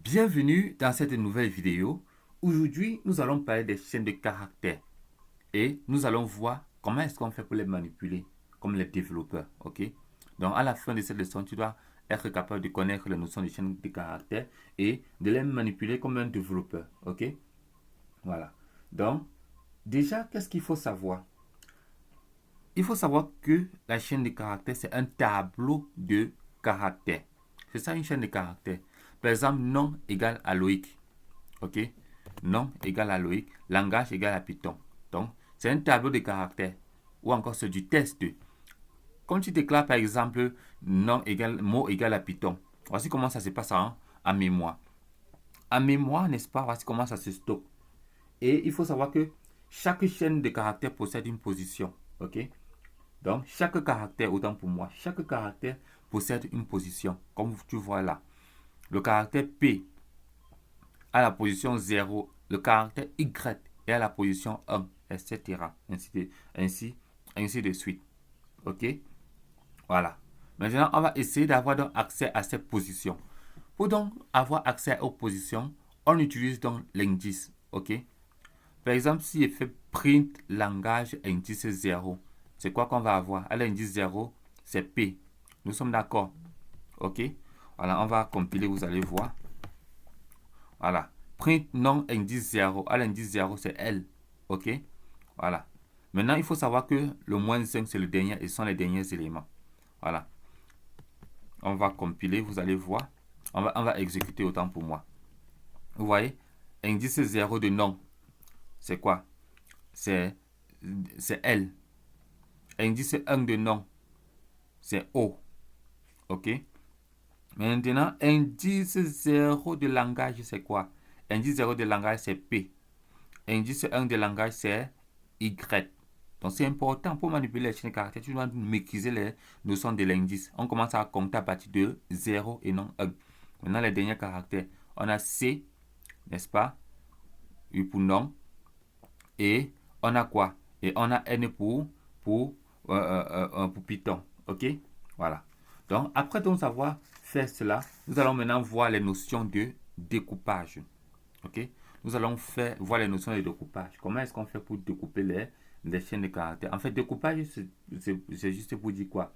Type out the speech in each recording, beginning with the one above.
Bienvenue dans cette nouvelle vidéo. Aujourd'hui, nous allons parler des chaînes de caractères et nous allons voir comment est-ce qu'on fait pour les manipuler comme les développeurs. Ok? Donc, à la fin de cette leçon, tu dois être capable de connaître les notions de chaînes de caractères et de les manipuler comme un développeur. Ok? Voilà. Donc, déjà, qu'est-ce qu'il faut savoir? Il faut savoir que la chaîne de caractères, c'est un tableau de caractères. C'est ça une chaîne de caractères. Par exemple, nom égale à Loïc. OK? Nom égale à Loïc. Langage égale à Python. Donc, c'est un tableau de caractères. Ou encore c'est du test. Quand tu déclares par exemple nom égale, mot égale à Python. Voici comment ça se passe en mémoire. En mémoire, n'est-ce pas? Voici comment ça se stocke. Et il faut savoir que chaque chaîne de caractères possède une position. OK? Donc, chaque caractère, autant pour moi, chaque caractère possède une position, comme tu vois là. Le caractère P à la position 0, le caractère Y est à la position 1, etc. Ainsi de suite. OK? Voilà. Maintenant, on va essayer d'avoir donc accès à ces positions. Pour donc avoir accès aux positions, on utilise donc l'indice. OK? Par exemple, si je fais print langage indice 0, c'est quoi qu'on va avoir? À l'indice 0, c'est P. Nous sommes d'accord? OK? Voilà, on va compiler, vous allez voir. Voilà. Print non indice 0. À l'indice 0, c'est L. OK? Voilà. Maintenant, il faut savoir que le moins 5, c'est le dernier et sont les derniers éléments. Voilà. On va compiler, vous allez voir. On va exécuter autant pour moi. Vous voyez? Indice 0 de non, c'est quoi? C'est L. Indice 1 de non, c'est O. OK? Maintenant, indice 0 de langage, c'est quoi? Indice 0 de langage, c'est P. Indice 1 de langage, c'est Y. Donc, c'est important pour manipuler les chaînes de caractères. Tu dois maîtriser les notions de l'indice. On commence à compter à partir de 0 et non 1. Maintenant, les derniers caractères. On a C, n'est-ce pas? U pour non. Et on a quoi? Et on a N pour Python. OK? Voilà. Donc, après donc avoir fait cela, nous allons maintenant voir les notions de découpage. OK? Nous allons voir les notions de découpage. Comment est-ce qu'on fait pour découper les chaînes de caractères? En fait, découpage, c'est juste pour dire quoi?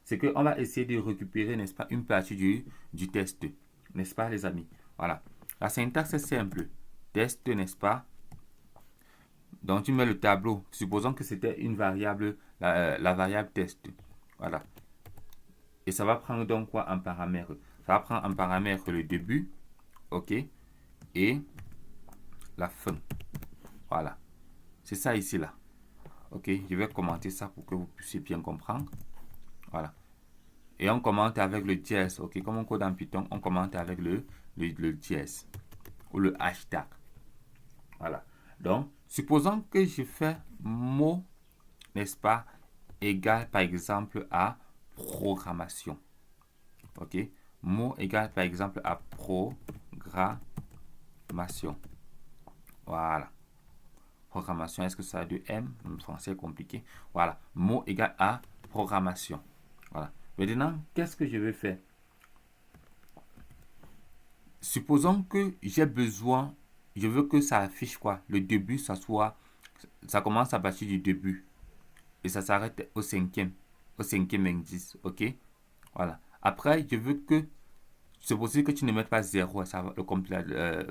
C'est qu'on va essayer de récupérer, n'est-ce pas, une partie du test. N'est-ce pas, les amis? Voilà. La syntaxe est simple. Test, n'est-ce pas? Donc, tu mets le tableau. Supposons que c'était une variable, la variable test. Voilà. Et ça va prendre donc quoi en paramètre? Ça va prendre en paramètre le début, OK, et la fin. Voilà. C'est ça ici, là. OK, je vais commenter ça pour que vous puissiez bien comprendre. Voilà. Et on commente avec le dièse. OK, comme on code en Python, on commente avec le dièse ou le hashtag. Voilà. Donc, supposons que je fais mot, n'est-ce pas, égal par exemple à programmation. OK? Mot égal par exemple à programmation. Voilà. Programmation, est-ce que ça a du M? Le français est compliqué. Voilà. Mot égal à programmation. Voilà. Maintenant, qu'est-ce que je vais faire? Supposons que j'ai besoin, je veux que ça affiche quoi? Le début, ça commence à partir du début et ça s'arrête au cinquième indice. OK? Voilà. Après, je veux que c'est possible que tu ne mettes pas 0.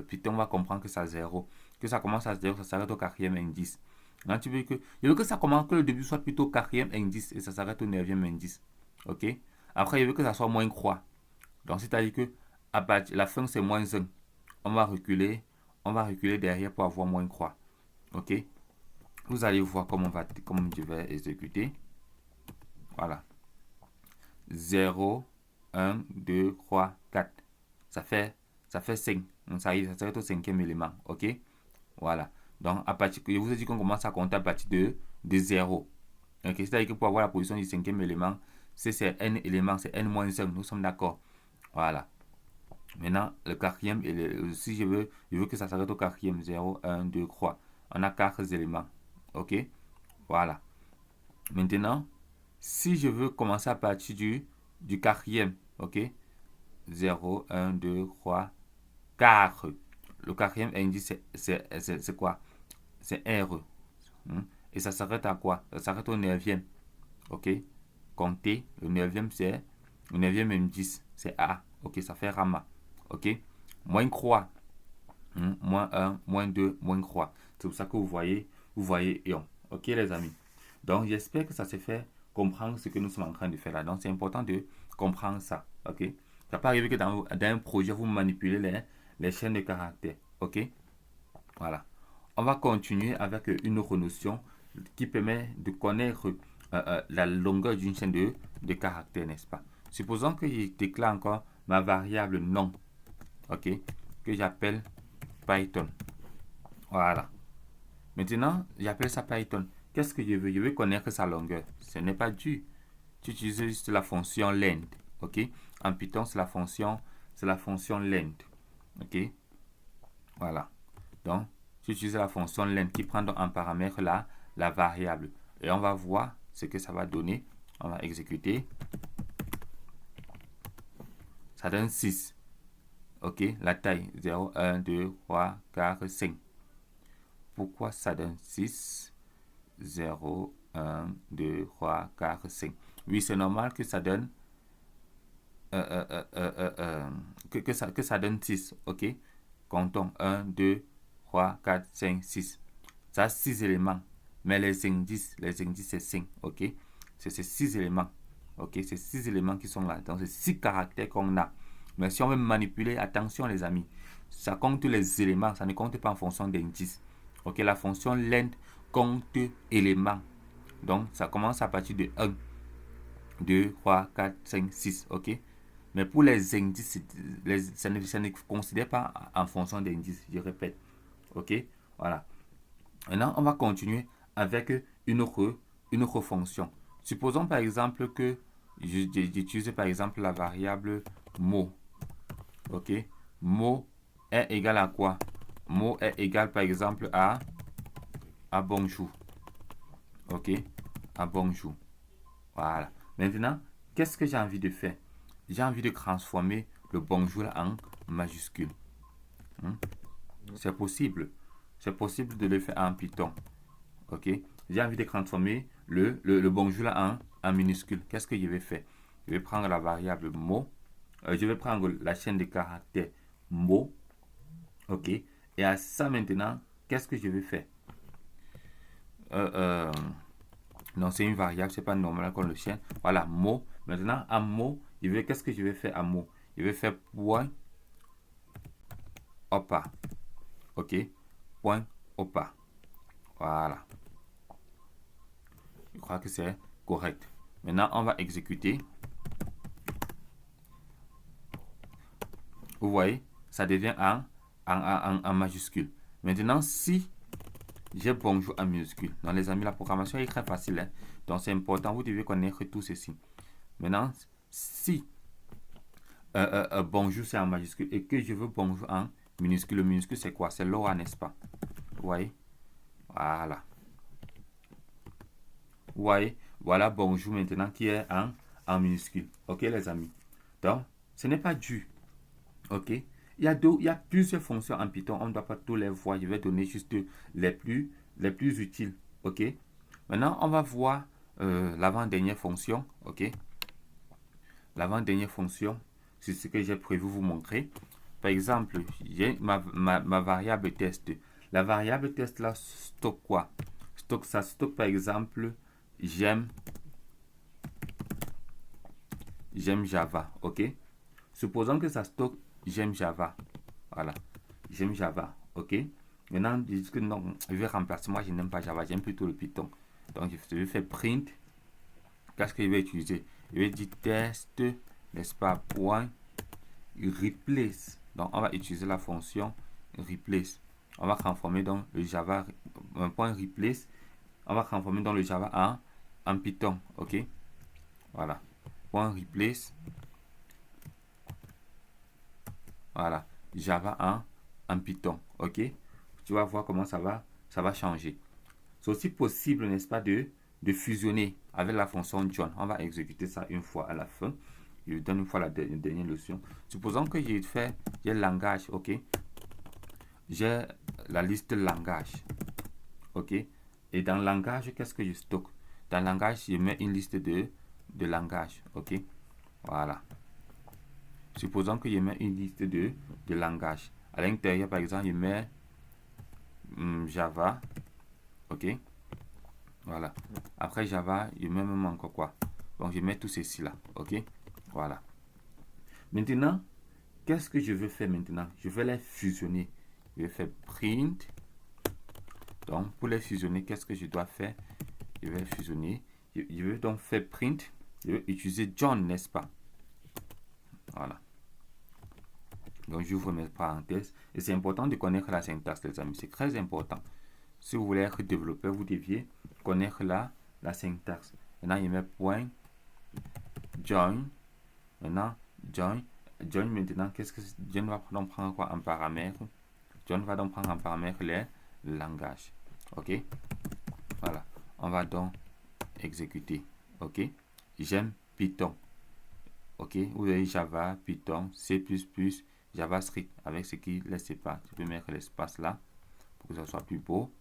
Python va comprendre que c'est 0. Que ça commence à 0, ça s'arrête au quatrième indice. Là, je veux que ça commence, que le début soit plutôt au quatrième indice et ça s'arrête au neuvième indice. OK? Après, je veux que ça soit moins croix. Donc, c'est-à-dire que la fin, c'est moins 1. On va reculer. On va reculer derrière pour avoir moins croix. OK? Vous allez voir comment je vais exécuter. Voilà. 0, 1, 2, 3, 4. Ça fait 5. Donc ça y est, ça serait au cinquième élément. OK? Voilà. Donc, je vous ai dit qu'on commence à compter à partir de 0. OK? C'est-à-dire que pour avoir la position du cinquième élément, c'est n éléments, c'est n-1. Nous sommes d'accord. Voilà. Maintenant, le quatrième, si je veux que ça s'arrête au quatrième. 0, 1, 2, 3. On a 4 éléments. OK? Voilà. Maintenant, si je veux commencer à partir du quatrième, OK? 0, 1, 2, 3, car. Le quatrième indice, c'est quoi? C'est R. Et ça s'arrête à quoi? Ça s'arrête au neuvième. Ok? Compter. Le neuvième, c'est... Le neuvième indice, c'est A. Ok? Ça fait Rama. Ok? Moins croix. Moins 1, moins 2, moins croix. C'est pour ça que vous voyez ion. Ok, les amis? Donc, j'espère que ça s'est fait comprendre ce que nous sommes en train de faire là. Donc, c'est important de comprendre ça. Ok? Ça peut arriver que dans un projet, vous manipulez les chaînes de caractères. Ok? Voilà. On va continuer avec une autre notion qui permet de connaître la longueur d'une chaîne de caractères, n'est-ce pas? Supposons que je déclare encore ma variable nom, ok, que j'appelle Python. Voilà. Maintenant, j'appelle ça Python. Qu'est-ce que je veux? Je veux connaître sa longueur. Ce n'est pas dur. Tu utilises juste la fonction length, ok? En Python, c'est la fonction length, ok? Voilà. Donc, j'utilise la fonction length qui prend donc en paramètre la variable. Et on va voir ce que ça va donner. On va exécuter. Ça donne 6. Ok, la taille 0, 1, 2, 3, 4, 5. Pourquoi ça donne 6? 0, 1, 2, 3, 4, 5. Oui, c'est normal que ça donne que ça donne 6. Ok, comptons 1, 2, 3, 4, 5, 6. Ça a 6 éléments. Mais les indices c'est 5. Ok, c'est ces 6 éléments. Ok, c'est 6 éléments qui sont là. Donc, c'est 6 caractères qu'on a. Mais si on veut manipuler, attention les amis, ça compte les éléments, ça ne compte pas en fonction d'indices. Ok, la fonction length compte éléments. Donc, ça commence à partir de 1, 2, 3, 4, 5, 6. Ok, mais pour les indices, ça ne considère pas en fonction d'indices, je répète. Ok, voilà. Maintenant, on va continuer avec une autre fonction. Supposons par exemple que j'utilise par exemple la variable mot. Ok, mot est égal à quoi? Mot est égal par exemple à bonjour. Ok, à bonjour. Voilà. Maintenant, qu'est-ce que j'ai envie de faire? J'ai envie de transformer le bonjour en majuscule. C'est possible. C'est possible de le faire en Python. Ok, j'ai envie de transformer le bonjour en minuscule. Qu'est-ce que je vais faire? Je vais prendre la variable mot. Je vais prendre la chaîne de caractères mot. Ok, et à ça maintenant, qu'est-ce que je vais faire? Non, c'est une variable, c'est pas normal comme le chien. Voilà, mot. Maintenant, en mot, qu'est-ce que je vais faire en mot? Je vais faire point opa. Ok, point opa. Voilà. Je crois que c'est correct. Maintenant, on va exécuter. Vous voyez, ça devient en majuscule. Maintenant, si j'ai bonjour en minuscule, dans les amis, la programmation est très facile. Hein? Donc, c'est important, vous devez connaître tout ceci. Maintenant, si bonjour c'est en majuscule et que je veux bonjour en minuscule, le minuscule c'est quoi? C'est Laura, n'est-ce pas? Vous voyez? Voilà. Vous voyez? Voilà bonjour maintenant qui est en minuscule. Ok, les amis? Donc, ce n'est pas dur. Ok, il y a plusieurs fonctions en Python, on ne doit pas tous les voir, je vais donner juste les plus utiles. Ok, maintenant on va voir l'avant-dernière fonction. Ok, l'avant-dernière fonction, c'est ce que j'ai prévu vous montrer. Par exemple, j'ai ma variable test. La variable test là stocke quoi? Ça stocke par exemple j'aime Java. Ok, supposons que ça stocke j'aime Java. Voilà. J'aime Java. Ok. Maintenant, je dis que non, je vais remplacer. Moi, je n'aime pas Java. J'aime plutôt le Python. Donc, je vais faire print. Qu'est-ce que je vais utiliser? Je vais dire test, n'est-ce pas, point replace. Donc, on va utiliser la fonction replace. On va transformer dans le Java, un point replace. On va transformer dans le Java en Python. Ok. Voilà. Point replace. Voilà. Java en Python. Ok. Tu vas voir comment ça va changer. C'est aussi possible, n'est-ce pas, de fusionner avec la fonction John. On va exécuter ça une fois à la fin. Je vous donne une fois la dernière leçon. Supposons que j'ai le langage, ok. J'ai la liste langage, ok. Et dans le langage, qu'est-ce que je stocke? Dans le langage, je mets une liste de langage, ok. Voilà. Supposons que je mets une liste de langage. À l'intérieur, par exemple, je mets Java, ok. Voilà. Après Java, je mets même encore quoi? Donc, je mets tout ceci là, ok. Voilà. Maintenant, qu'est-ce que je veux faire maintenant? Je vais les fusionner. Je vais faire print. Donc, pour les fusionner, qu'est-ce que je dois faire? Je vais fusionner. Je veux donc faire print. Je vais utiliser John, n'est-ce pas? Voilà. Donc, j'ouvre mes parenthèses. Et c'est important de connaître la syntaxe, les amis. C'est très important. Si vous voulez être développeur, vous deviez connaître la syntaxe. Maintenant, je mets point join. Maintenant, join. Join maintenant, qu'est-ce que John va donc prendre quoi en paramètre? John va donc prendre en paramètre les langages. Ok? Voilà. On va donc exécuter. Ok? J'aime Python. Ok? Vous avez Java, Python, C++, JavaScript avec ce qui laisse pas. Tu peux mettre l'espace là pour que ça soit plus beau.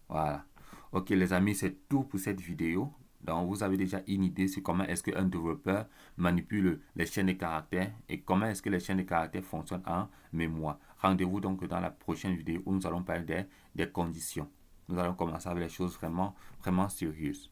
Voilà. Ok les amis, c'est tout pour cette vidéo. Donc vous avez déjà une idée sur comment est-ce qu'un développeur manipule les chaînes de caractères et comment est-ce que les chaînes de caractères fonctionnent en mémoire. Rendez-vous donc dans la prochaine vidéo où nous allons parler des conditions. Nous allons commencer avec les choses vraiment sérieuses.